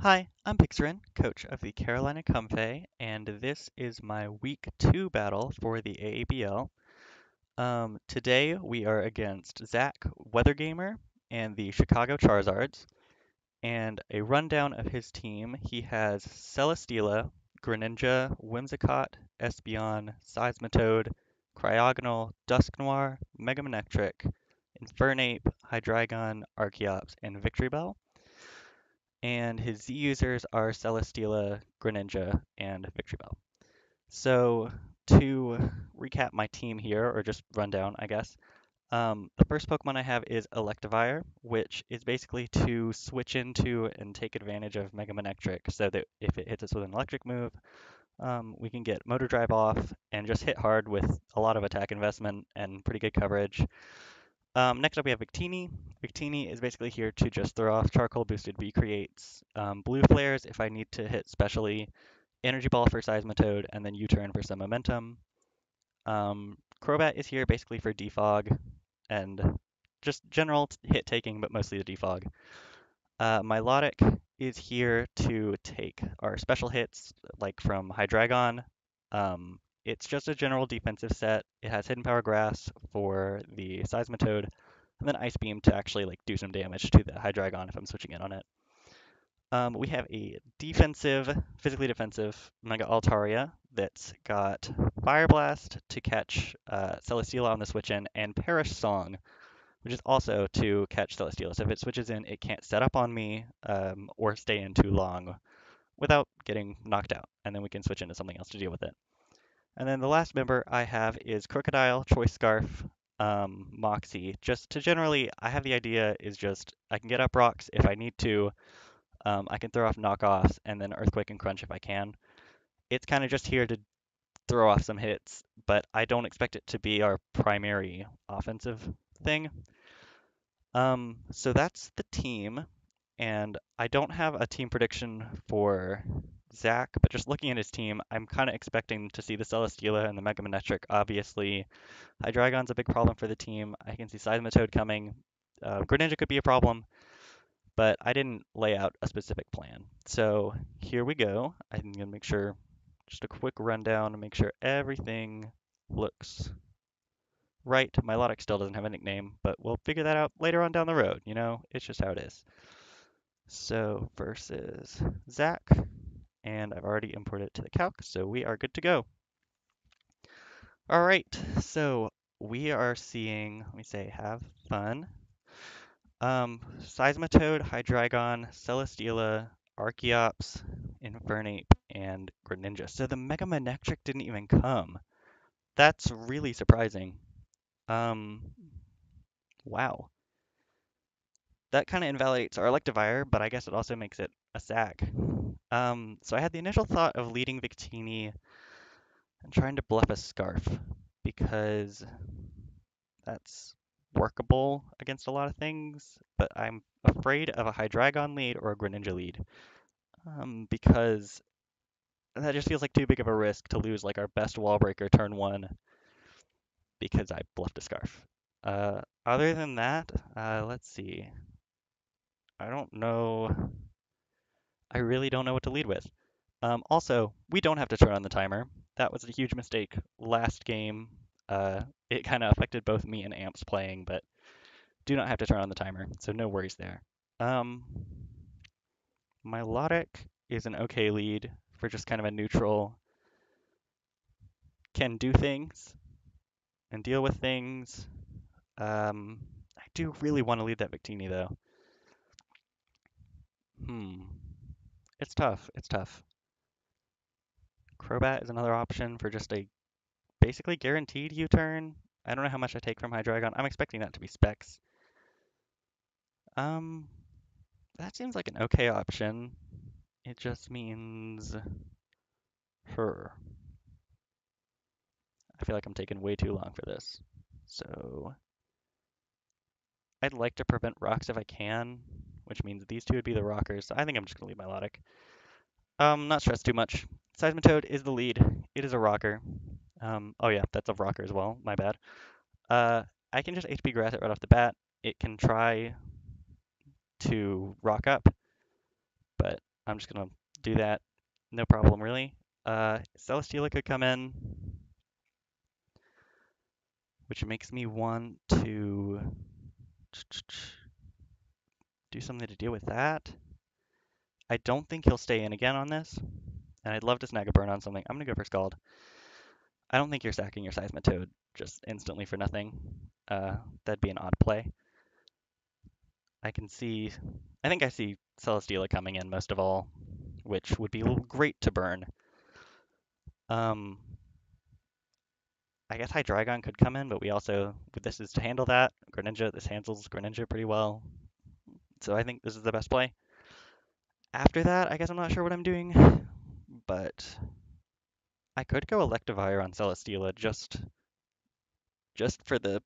Hi, I'm Pixarin, coach of the Carolina Comfey, and this is my week 2 battle for the AABL. Today we are against Zach, WeatherGamer, and the Chicago Charizards. And a rundown of his team, he has Celesteela, Greninja, Whimsicott, Espeon, Seismitoad, Cryogonal, Dusknoir, Megamanectric, Infernape, Hydreigon, Archeops, and Victreebel, and his Z users are Celesteela, Greninja, and Victreebel. So to recap my team here, or just run down, I guess, the first Pokemon I have is Electivire, which is basically to switch into and take advantage of Mega Manectric so that if it hits us with an electric move, we can get Motor Drive off and just hit hard with a lot of attack investment and pretty good coverage. Next up, we have Victini. Victini is basically here to just throw off charcoal boosted V creates, blue flares if I need to hit specially, energy ball for Seismitoad, and then U-turn for some momentum. Crobat is here basically for defog and just general hit taking, but mostly the defog. Milotic is here to take our special hits, like from Hydreigon. It's just a general defensive set. It has Hidden Power Grass for the Seismitoad, and then Ice Beam to actually like do some damage to the Hydreigon if I'm switching in on it. We have a defensive, physically defensive Mega Altaria that's got Fire Blast to catch Celesteela on the switch in, and Perish Song, which is also to catch Celesteela. So if it switches in, it can't set up on me or stay in too long without getting knocked out, and then we can switch into something else to deal with it. And then the last member I have is Crocodile, Choice Scarf, Moxie. Just to generally, I have the idea is just I can get up rocks if I need to. I can throw off knockoffs and then Earthquake and Crunch if I can. It's kind of just here to throw off some hits, but I don't expect it to be our primary offensive thing. So that's the team, and I don't have a team prediction for Zach, but just looking at his team, I'm kind of expecting to see the Celesteela and the Mega Manectric. Obviously, Hydreigon's a big problem for the team. I can see Seismitoad coming. Greninja could be a problem, but I didn't lay out a specific plan. So here we go. I'm gonna make sure, just a quick rundown to make sure everything looks right. Milotic still doesn't have a nickname, but we'll figure that out later on down the road. You know, it's just how it is. So versus Zach, and I've already imported it to the calc, so we are good to go. All right, so we are seeing, let me say, have fun. Seismitoad, Hydreigon, Celesteela, Archeops, Infernape, and Greninja. So the Mega Manectric didn't even come. That's really surprising. Um, wow. That kind of invalidates our Electivire, but I guess it also makes it a sack. So I had the initial thought of leading Victini and trying to bluff a Scarf because that's workable against a lot of things, but I'm afraid of a Hydreigon lead or a Greninja lead. Because that just feels like too big of a risk to lose like our best wall breaker turn one because I bluffed a Scarf. Other than that, let's see. I don't know. I really don't know what to lead with. Also, we don't have to turn on the timer. That was a huge mistake last game. It kind of affected both me and Amps playing, but do not have to turn on the timer, so no worries there. Um, Milotic is an okay lead for just kind of a neutral, can do things and deal with things. I do really want to lead that Victini though. Hmm. It's tough. It's tough. Crobat is another option for just a basically guaranteed U-turn. I don't know how much I take from Hydreigon. I'm expecting that to be specs. Um, that seems like an okay option. It just means her. I feel like I'm taking way too long for this. So I'd like to prevent rocks if I can, which means these two would be the rockers. So I think I'm just gonna leave Milotic. Not stressed too much. Seismitoad is the lead. It is a rocker. Oh yeah, that's a rocker as well. My bad. Uh, I can just HP grass it right off the bat. It can try to rock up, but I'm just gonna do that. No problem, really. Celesteela could come in, which makes me want to do something to deal with that. I don't think he'll stay in again on this, and I'd love to snag a burn on something. I'm gonna go for Scald. I don't think you're sacking your Seismitoad just instantly for nothing. That'd be an odd play. I can see, I think I see Celesteela coming in most of all, which would be great to burn. Um, I guess Hydreigon could come in, but we also, this is to handle that. Greninja, this handles Greninja pretty well. So I think this is the best play. After that, I guess I'm not sure what I'm doing, but I could go Electivire on Celesteela just for the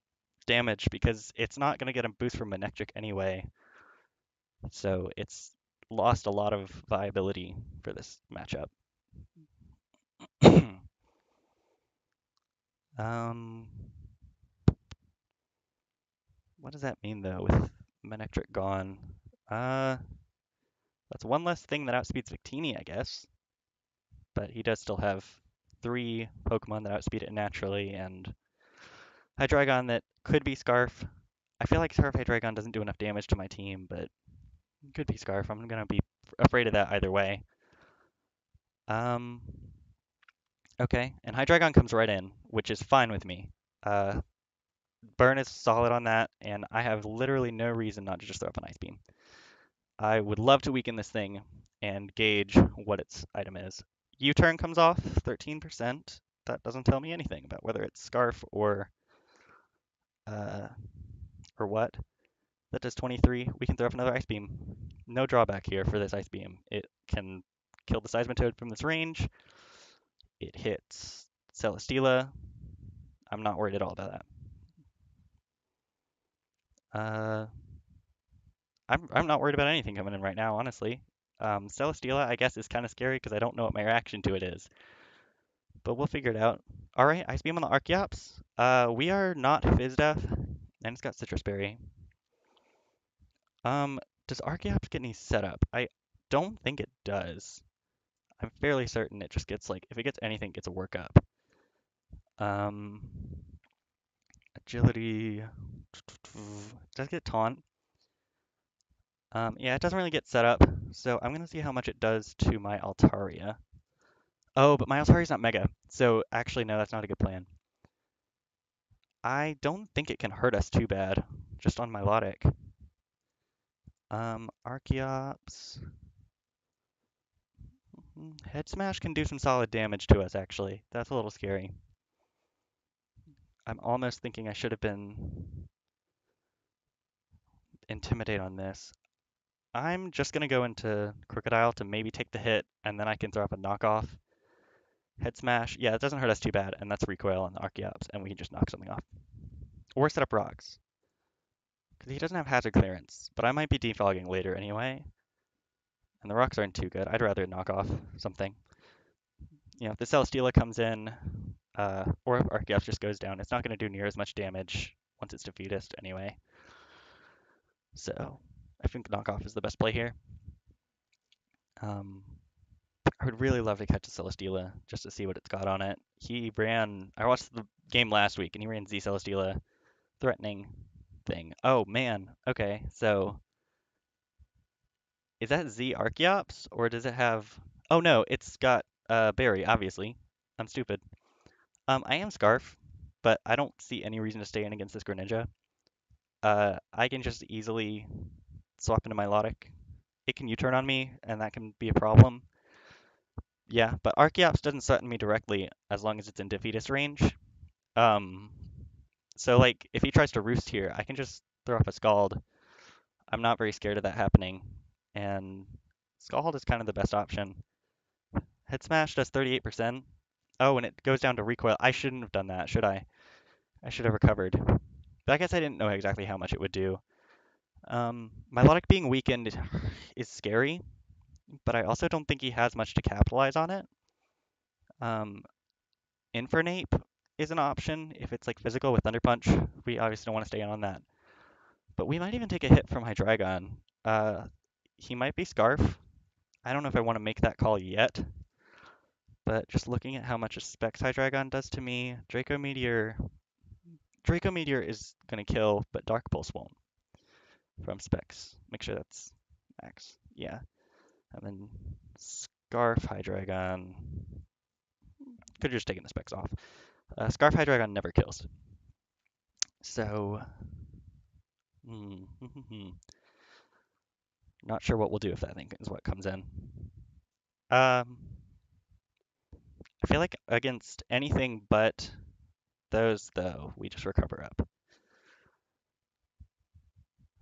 damage because it's not going to get a boost from Manectric anyway. So it's lost a lot of viability for this matchup. um, what does that mean though with Manectric gone? Uh, that's one less thing that outspeeds Victini, I guess. But he does still have 3 Pokemon that outspeed it naturally, and Hydreigon that could be Scarf. I feel like Scarf Hydreigon doesn't do enough damage to my team, but it could be Scarf. I'm gonna be afraid of that either way. Um, okay, and Hydreigon comes right in, which is fine with me. Uh, Burn is solid on that, and I have literally no reason not to just throw up an Ice Beam. I would love to weaken this thing and gauge what its item is. U-turn comes off 13%. That doesn't tell me anything about whether it's Scarf uh, or what. That does 23. We can throw up another Ice Beam. No drawback here for this Ice Beam. It can kill the Seismitoad from this range. It hits Celesteela. I'm not worried at all about that. I'm not worried about anything coming in right now, honestly. Celesteela, I guess, is kind of scary because I don't know what my reaction to it is. But we'll figure it out. All right, Ice Beam on the Archeops. We are not Fizdef, and it's got Citrus Berry. Does Archeops get any setup? I don't think it does. I'm fairly certain it just gets like, if it gets anything, it gets a workup. Um, Agility, does it get Taunt? Yeah, it doesn't really get set up, so I'm gonna see how much it does to my Altaria. Oh, but my Altaria's not Mega, so actually, no, that's not a good plan. I don't think it can hurt us too bad, just on Milotic. Archeops. Head Smash can do some solid damage to us, actually. That's a little scary. I'm almost thinking I should have been Intimidate on this. I'm just going to go into Crocodile to maybe take the hit, and then I can throw up a knockoff. Head Smash. Yeah, it doesn't hurt us too bad, and that's Recoil on the Archeops, and we can just knock something off. Or set up rocks. Because he doesn't have hazard clearance, but I might be defogging later anyway. And the rocks aren't too good. I'd rather knock off something. You know, if the Celesteela comes in, or if Archeops just goes down, it's not going to do near as much damage once it's defeatist anyway. So I think knockoff is the best play here. I would really love to catch a Celesteela just to see what it's got on it. I watched the game last week and he ran Z Celesteela threatening thing. Oh man, okay, so is that Z Archeops or does it have, oh no, it's got Berry, obviously. I'm stupid. I am Scarf, but I don't see any reason to stay in against this Greninja. I can just easily swap into Milotic. It can U-turn on me, and that can be a problem. Yeah, but Archeops doesn't threaten me directly as long as it's in defeatist range. Um, so like if he tries to roost here, I can just throw off a Scald. I'm not very scared of that happening, and Scald is kind of the best option. Head Smash does 38%. Oh, and it goes down to recoil. I shouldn't have done that, should I? I should have recovered. But I guess I didn't know exactly how much it would do. Milotic being weakened is scary, but I also don't think he has much to capitalize on it. Um, Infernape is an option if it's like physical with Thunder Punch. We obviously don't want to stay in on that. But we might even take a hit from Hydreigon. Uh, he might be Scarf. I don't know if I want to make that call yet, but just looking at how much a Specs Hydreigon does to me, Draco Meteor is gonna kill, but Dark Pulse won't from Specs. Make sure that's max. Yeah. And then Scarf Hydreigon. Could have just taken the Specs off. Scarf Hydreigon never kills. So, not sure what we'll do if that thing is what comes in. Um, I feel like against anything but those, though, we just recover up.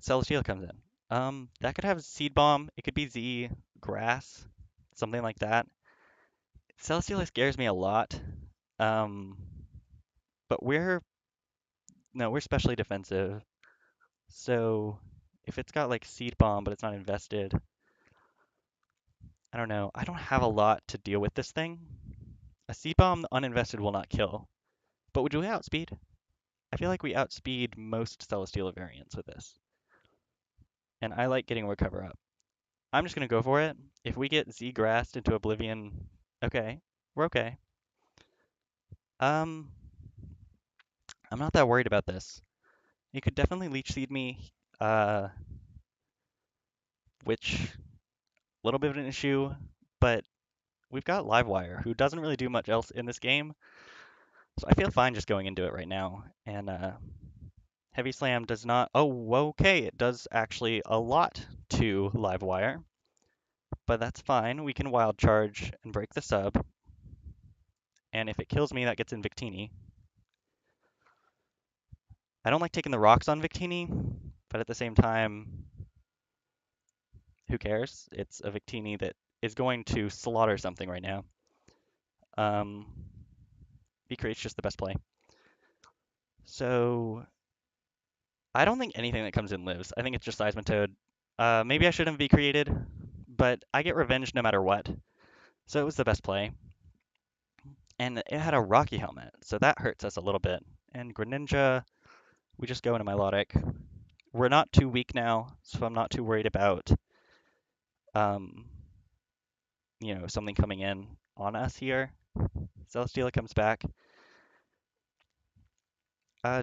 Celesteela comes in. That could have Seed Bomb. It could be Z, Grass, something like that. Celesteela scares me a lot. Um, but we're specially defensive. So if it's got like Seed Bomb, but it's not invested, I don't know. I don't have a lot to deal with this thing. A Seed Bomb uninvested will not kill. But would we outspeed? I feel like we outspeed most Celesteela variants with this. And I like getting Recover up. I'm just going to go for it. If we get Z Grassed into Oblivion, okay. We're okay. I'm not that worried about this. You could definitely Leech Seed me, which a little bit of an issue, but we've got Livewire, who doesn't really do much else in this game. So I feel fine just going into it right now. And Heavy Slam does not. Oh, okay. It does actually a lot to Livewire, but that's fine. We can Wild Charge and break the sub. And if it kills me, that gets in Victini. I don't like taking the rocks on Victini, but at the same time, who cares? It's a Victini that is going to slaughter something right now. V-Create's just the best play. So I don't think anything that comes in lives. I think it's just Seismitoad. Maybe I shouldn't have V-Created, but I get revenge no matter what. So it was the best play. And it had a Rocky Helmet, so that hurts us a little bit. And Greninja, we just go into Milotic. We're not too weak now, so I'm not too worried about um, something coming in on us here. Celesteela comes back.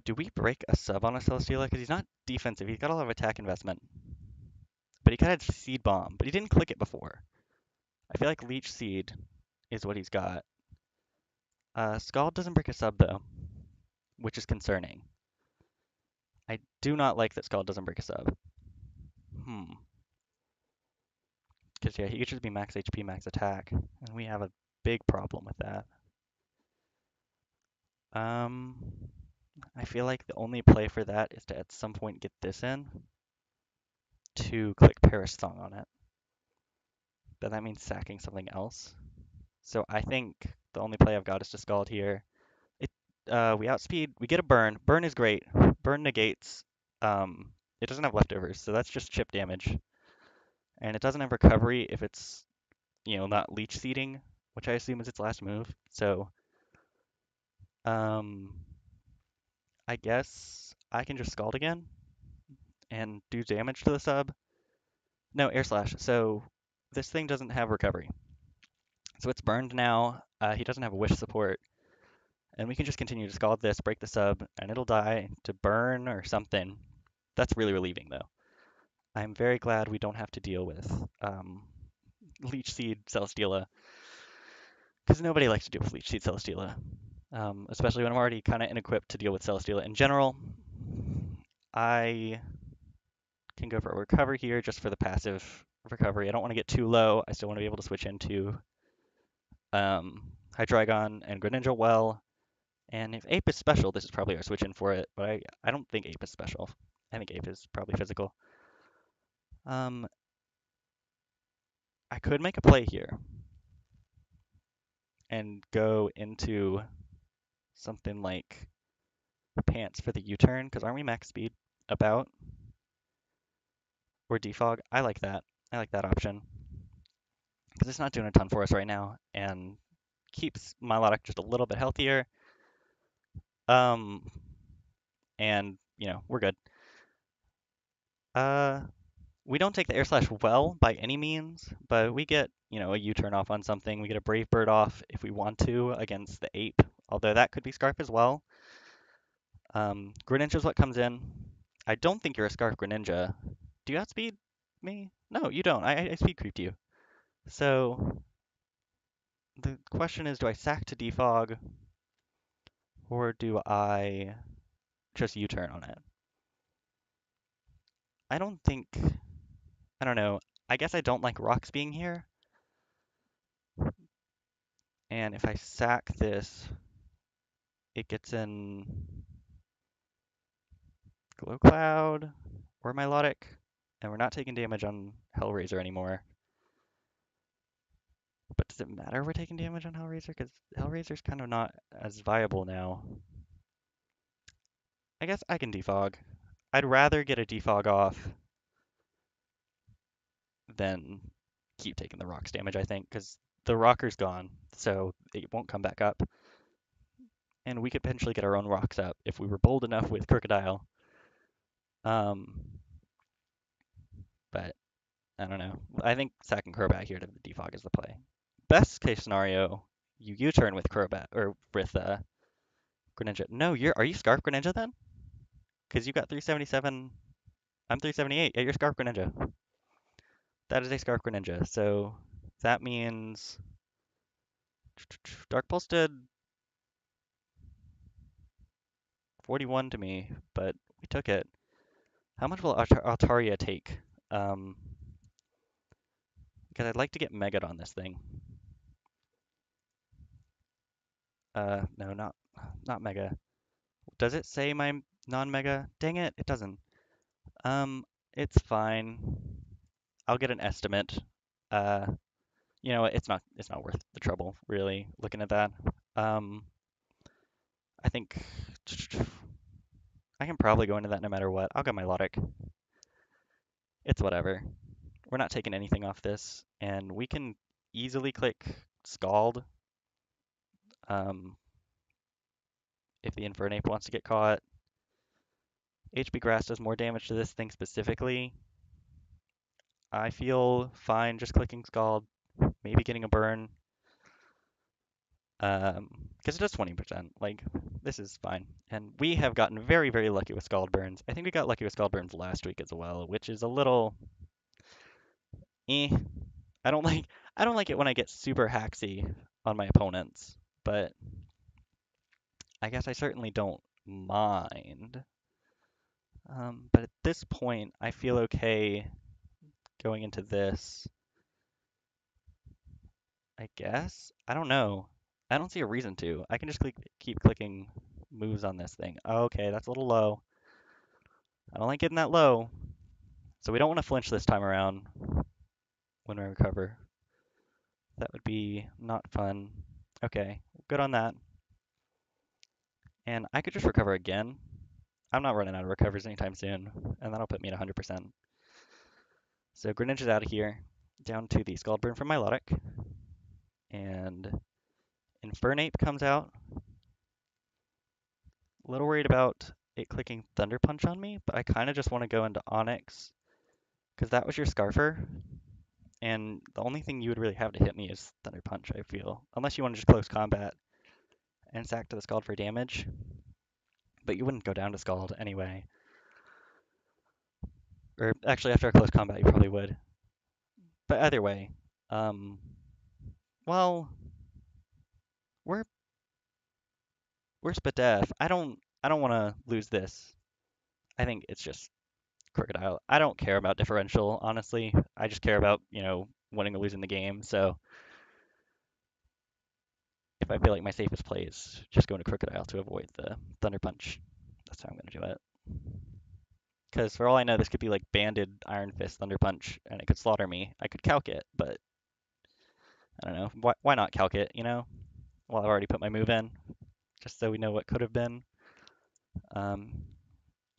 Do we break a sub on a Celesteela? Because he's not defensive. He's got a lot of attack investment. But he could have Seed Bomb, but he didn't click it before. I feel like Leech Seed is what he's got. Scald doesn't break a sub, though, which is concerning. I do not like that Scald doesn't break a sub. Because, yeah, he could just be max HP, max attack, and we have a big problem with that. I feel like the only play for that is to at some point get this in to click Paris Song on it. But that means sacking something else. So I think the only play I've got is to Scald here. We outspeed, we get a burn. Burn is great. Burn negates. It doesn't have leftovers, so that's just chip damage. And it doesn't have recovery if it's, not leech seeding, which I assume is its last move. So, I guess I can just Scald again and do damage to the sub. No, Air Slash. So this thing doesn't have recovery. So it's burned now. He doesn't have a wish support. And we can just continue to Scald this, break the sub, and it'll die to burn or something. That's really relieving, though. I'm very glad we don't have to deal with Leech Seed Celesteela, because nobody likes to deal with Leech Seed Celesteela, especially when I'm already kind of inequipped to deal with Celesteela in general. I can go for a recover here just for the passive recovery. I don't want to get too low. I still want to be able to switch into Hydreigon and Greninja well. And if Ape is special, this is probably our switch in for it, but I don't think Ape is special. I think Ape is probably physical. I could make a play here and go into something like Pants for the U-turn, because aren't we max speed about? Or Defog? I like that. I like that option. Because it's not doing a ton for us right now, and keeps Milotic just a little bit healthier. And, we're good. We don't take the air slash well by any means, but we get, a U-turn off on something. We get a Brave Bird off if we want to against the Ape, although that could be Scarf as well. Greninja is what comes in. I don't think you're a Scarf Greninja. Do you outspeed me? No, you don't. I speed creeped you. So the question is, do I sack to defog or do I just U-turn on it? I don't think, I don't know. I guess I don't like rocks being here. And if I sack this, it gets in Glow Cloud or milotic, and we're not taking damage on Hellraiser anymore. But does it matter we're taking damage on Hellraiser? Because Hellraiser's kind of not as viable now. I guess I can defog. I'd rather get a defog off than keep taking the rocks damage, I think, because the rocker's gone, so it won't come back up. And we could potentially get our own rocks up if we were bold enough with Crocodile. But I don't know. I think sacking Crobat here to defog is the play. Best case scenario, you U-turn with Crobat or with Greninja. No, are you Scarf Greninja then? Because you got 377. I'm 378. Yeah, you're Scarf Greninja. That is a Scarf Greninja. So that means Dark Pulse did 41 to me, but we took it. How much will Altaria take? Because I'd like to get Mega'd on this thing. No, not Mega. Does it say my non-Mega? Dang it, it doesn't. It's fine. I'll get an estimate. Uh, you know what? It's not worth the trouble, really, looking at that. I think I can probably go into that no matter what. I'll go milotic. It's whatever. We're not taking anything off this, and we can easily click Scald if the Infernape wants to get caught. HB Grass does more damage to this thing specifically. I feel fine just clicking Scald, maybe getting a burn. Because it does 20%. Like, this is fine. And we have gotten very, very lucky with Scald Burns. I think we got lucky with Scald Burns last week as well, which is a little eh. I don't like I don't like it when I get super haxy on my opponents, but I guess I certainly don't mind. But at this point, I feel okay going into this. I guess? I don't know. I don't see a reason to. I can just keep clicking moves on this thing. Okay, that's a little low. I don't like getting that low. So we don't want to flinch this time around when we recover. That would be not fun. Okay, good on that. And I could just recover again. I'm not running out of recovers anytime soon, and that'll put me at 100%. So Greninja's out of here, down to the Scaldburn from milotic. And Infernape comes out. A little worried about it clicking Thunder Punch on me, but I kind of just want to go into Onyx, because that was your Scarfer. And the only thing you would really have to hit me is Thunder Punch, I feel. Unless you want to just close combat and sack to the Scald for damage. But you wouldn't go down to Scald anyway. Or actually, after a close combat, you probably would. But either way, well, we're Spadef. I don't want to lose this. I think it's just Crocodile. I don't care about differential, honestly. I just care about, winning or losing the game. So if I feel like my safest play is just going to Crocodile to avoid the Thunder Punch, that's how I'm going to do it. Because for all I know, this could be like banded Iron Fist Thunder Punch, and it could slaughter me. I could calc it, but I don't know. Why not calc it, Well, I've already put my move in, just so we know what could have been.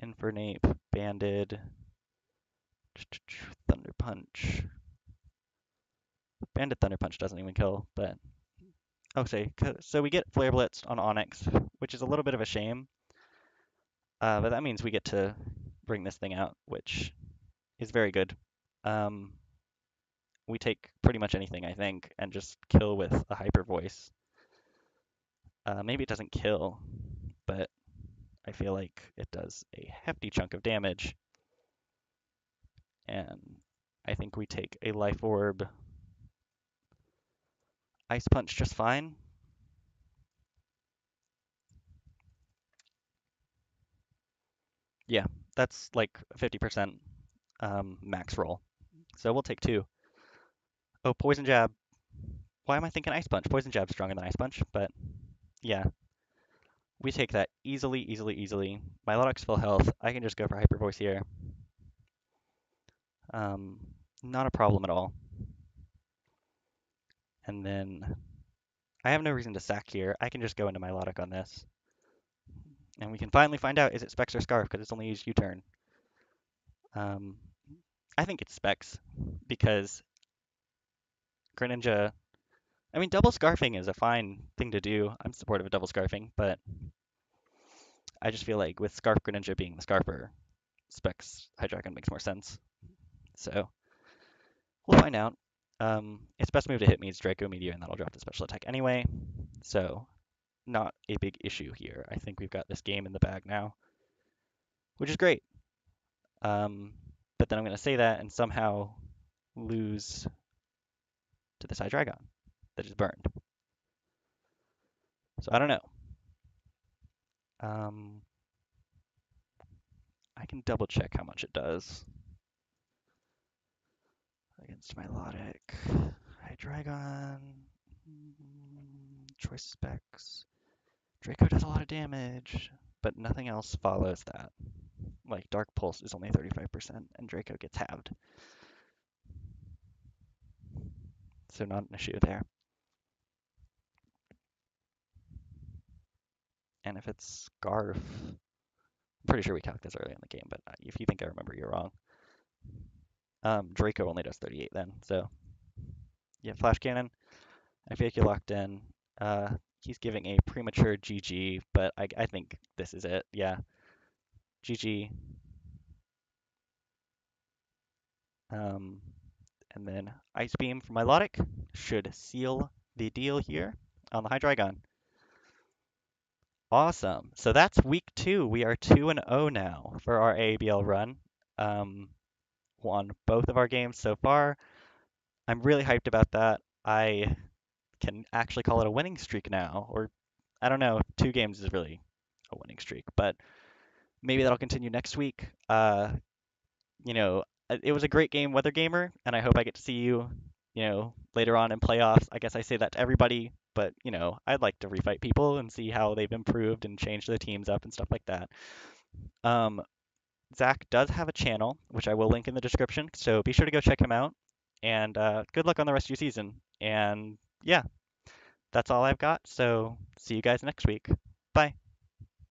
Infernape, banded, Thunder Punch. Banded Thunder Punch doesn't even kill, but okay. So we get Flare Blitz on Onyx, which is a little bit of a shame. But that means we get to bring this thing out, which is very good. Um, we take pretty much anything, I think, and just kill with a hyper voice. Maybe it doesn't kill, but I feel like it does a hefty chunk of damage. And I think we take a life orb, ice punch just fine. Yeah, that's like 50% max roll. So we'll take two. Oh, poison jab. Why am I thinking ice punch? Poison jab's stronger than ice punch, but yeah, we take that easily, easily, easily. Milotic's full health. I can just go for hyper voice here. Um, Not a problem at all. And then I have no reason to sack here. I can just go into milotic on this. And we can finally find out, is it Specs or Scarf, because it's only used U-turn. Um, I think it's Specs, because Greninja, I mean, double scarfing is a fine thing to do. I'm supportive of double scarfing, but I just feel like with Scarf Greninja being the Scarfer, Specs Hydreigon makes more sense. So we'll find out. Its best move to hit me is Draco Meteor, and that'll drop the special attack anyway. So not a big issue here. I think we've got this game in the bag now, which is great. But then I'm going to say that and somehow lose to this Hydreigon that is burned. So I don't know. Um, I can double check how much it does against Milotic. Hydreigon. Choice specs. Draco does a lot of damage, but nothing else follows that. Like Dark Pulse is only 35% and Draco gets halved. So not an issue there. And if it's Scarf, I'm pretty sure we calculated this early in the game, but if you think I remember, you're wrong. Draco only does 38 then, so yeah, Flash Cannon. I feel like you're locked in. He's giving a premature GG, but I think this is it. Yeah, GG. Um, and then Ice Beam from Milotic should seal the deal here on the Hydreigon. Awesome. So that's week 2. We are 2-0 now for our AABL run. Won both of our games so far. I'm really hyped about that. I can actually call it a winning streak now, or I don't know, 2 games is really a winning streak, but maybe that'll continue next week. It was a great game, WeatherGamer, and I hope I get to see you, later on in playoffs. I guess I say that to everybody, but I'd like to refight people and see how they've improved and changed their teams up and stuff like that. Um, Zach does have a channel, which I will link in the description, so be sure to go check him out. And good luck on the rest of your season. And yeah, that's all I've got. So see you guys next week.